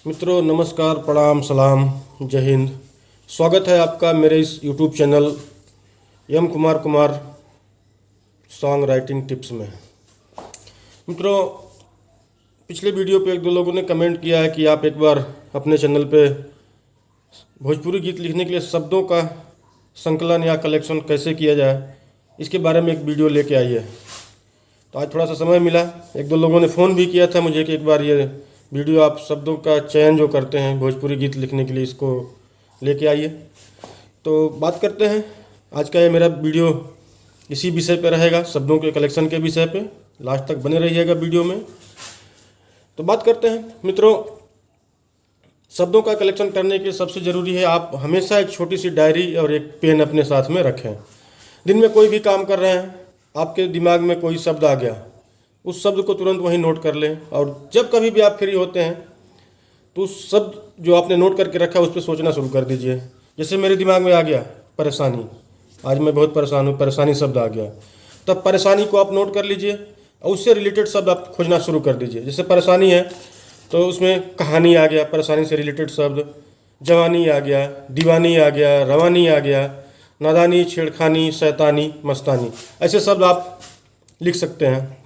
मित्रों नमस्कार, प्रणाम, सलाम, जय हिंद। स्वागत है आपका मेरे इस YouTube channel M Kumar song writing tips में। मित्रों, पिछले वीडियो पे एक दो लोगों ने कमेंट किया है कि आप एक बार अपने चैनल पे भोजपुरी गीत लिखने के लिए शब्दों का संकलन या कलेक्शन कैसे किया जाए, इसके बारे में एक वीडियो लेके आई है। तो आज थोड़ा सा समय मिला, एक दो लोगों ने फ़ोन भी किया था मुझे कि एक बार ये वीडियो आप शब्दों का चयन जो करते हैं भोजपुरी गीत लिखने के लिए, इसको लेके आइए। तो बात करते हैं, आज का ये मेरा वीडियो इसी विषय पे रहेगा, शब्दों के कलेक्शन के विषय पे। लास्ट तक बने रहिएगा वीडियो में। तो बात करते हैं मित्रों, शब्दों का कलेक्शन करने के लिए सबसे ज़रूरी है आप हमेशा एक छोटी सी डायरी और एक पेन अपने साथ में रखें। दिन में कोई भी काम कर रहे हैं, आपके दिमाग में कोई शब्द आ गया, उस शब्द को तुरंत वहीं नोट कर लें। और जब कभी भी आप फ्री होते हैं तो उस शब्द जो आपने नोट करके रखा है उस पर सोचना शुरू कर दीजिए। जैसे मेरे दिमाग में आ गया परेशानी, आज मैं बहुत परेशान हूँ, परेशानी शब्द आ गया, तब परेशानी को आप नोट कर लीजिए और उससे रिलेटेड शब्द आप खोजना शुरू कर दीजिए। जैसे परेशानी है तो उसमें कहानी आ गया, परेशानी से रिलेटेड शब्द, जवानी आ गया, दीवानी आ गया, रवानी आ गया, नादानी, छेड़खानी, शैतानी, मस्तानी, ऐसे शब्द आप लिख सकते हैं।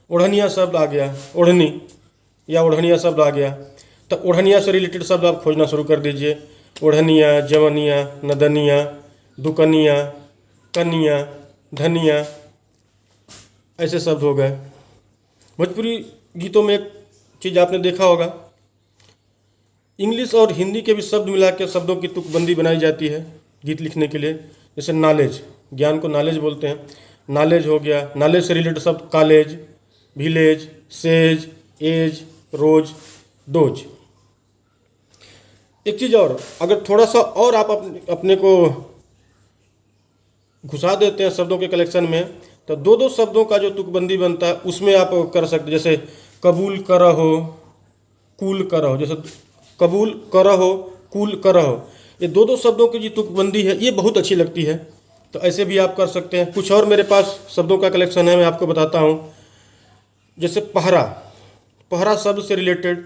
ओढ़निया शब्द आ गया, ओढ़नी या ओढ़निया शब्द आ गया, तो ओढ़निया से रिलेटेड शब्द आप खोजना शुरू कर दीजिए। ओढ़निया, जवनिया, नदनिया, दुकनिया, कनिया, धनिया, ऐसे शब्द हो गए। भोजपुरी गीतों में एक चीज़ आपने देखा होगा, इंग्लिश और हिंदी के भी शब्द मिला के शब्दों की तुकबंदी बनाई जाती है गीत लिखने के लिए। जैसे नॉलेज, ज्ञान को नॉलेज बोलते हैं, नॉलेज हो गया। नॉलेज से रिलेटेड शब्द कॉलेज, विलेज, सेज, एज, रोज, डोज। एक चीज़ और, अगर थोड़ा सा और आप अपने को घुसा देते हैं शब्दों के कलेक्शन में, तो दो दो शब्दों का जो तुकबंदी बनता है उसमें आप कर सकते। जैसे कबूल करहो, कूल करहो, जैसे कबूल करहो, कूल करहो, ये दो दो शब्दों की जो तुकबंदी है ये बहुत अच्छी लगती है। तो ऐसे भी आप कर सकते हैं। कुछ और मेरे पास शब्दों का कलेक्शन है, मैं आपको बताता हूँ। जैसे पहरा, पहरा शब्द से रिलेटेड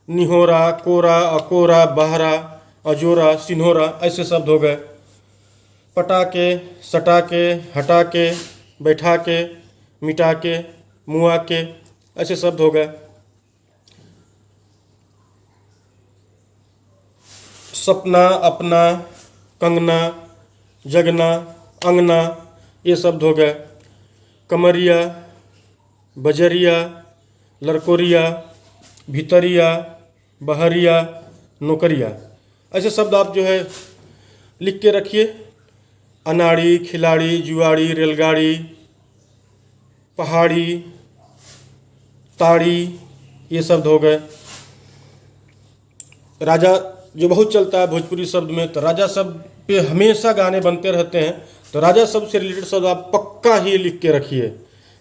निहोरा, कोरा, अकोरा, बहरा, अजोरा, सिन्होरा, ऐसे शब्द हो गए। पटाके, सटाके, हटाके, बैठा के, मिटा के, मुआ के, ऐसे शब्द हो गए। सपना, अपना, कंगना, जगना, अंगना, ये शब्द हो गए। कमरिया, बजरिया, लड़कोरिया, भितरिया, बहरिया, नौकरिया, ऐसे शब्द आप जो है लिख के रखिए। अनाड़ी, खिलाड़ी, जुआड़ी, रेलगाड़ी, पहाड़ी, ताड़ी, ये शब्द हो गए। राजा जो बहुत चलता है भोजपुरी शब्द में, तो राजा शब्द पे हमेशा गाने बनते रहते हैं, तो राजा शब्द से रिलेटेड शब्द आप पक्का ही लिख के रखिए।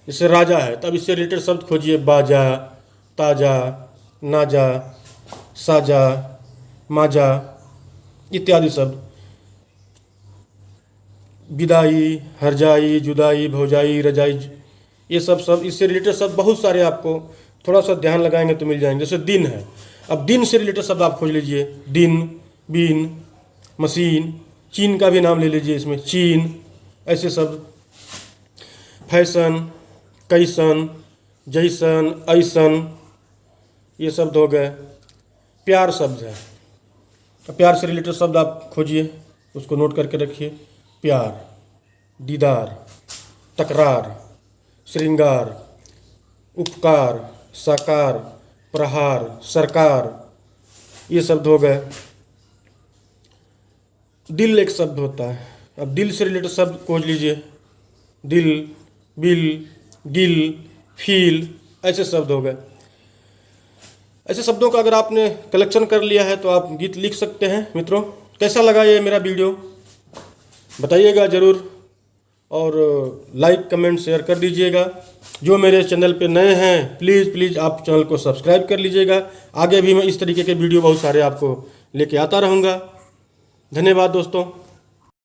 जैसे राजा है तब इससे रिलेटेड शब्द खोजिए, बाजा, ताजा, नाजा, साजा, माजा, इत्यादि शब्द। विदाई, हरजाई, जुदाई, भौजाई, रजाई, ये सब शब्द, इससे रिलेटेड शब्द बहुत सारे आपको थोड़ा सा ध्यान लगाएंगे तो मिल जाएंगे। जैसे दिन है, अब दिन से रिलेटेड शब्द आप खोज लीजिए। दिन, बीन, मशीन, चीन का भी नाम ले लीजिए इसमें, चीन, ऐसे शब्द। फैशन, कैसन, जैसन, ऐसन, ये शब्द हो गए। प्यार शब्द है, प्यार से रिलेटेड शब्द आप खोजिए, उसको नोट करके रखिए। प्यार, दीदार, तकरार, श्रृंगार, उपकार, साकार, प्रहार, सरकार, ये शब्द हो गए। दिल एक शब्द होता है, अब दिल से रिलेटेड शब्द खोज लीजिए। दिल, बिल, गिल, फील, ऐसे शब्द हो गए। ऐसे शब्दों का अगर आपने कलेक्शन कर लिया है तो आप गीत लिख सकते हैं। मित्रों, कैसा लगा ये मेरा वीडियो बताइएगा ज़रूर, और लाइक, कमेंट, शेयर कर दीजिएगा। जो मेरे चैनल पे नए हैं प्लीज़ आप चैनल को सब्सक्राइब कर लीजिएगा। आगे भी मैं इस तरीके के वीडियो बहुत सारे आपको लेके आता रहूँगा। धन्यवाद दोस्तों।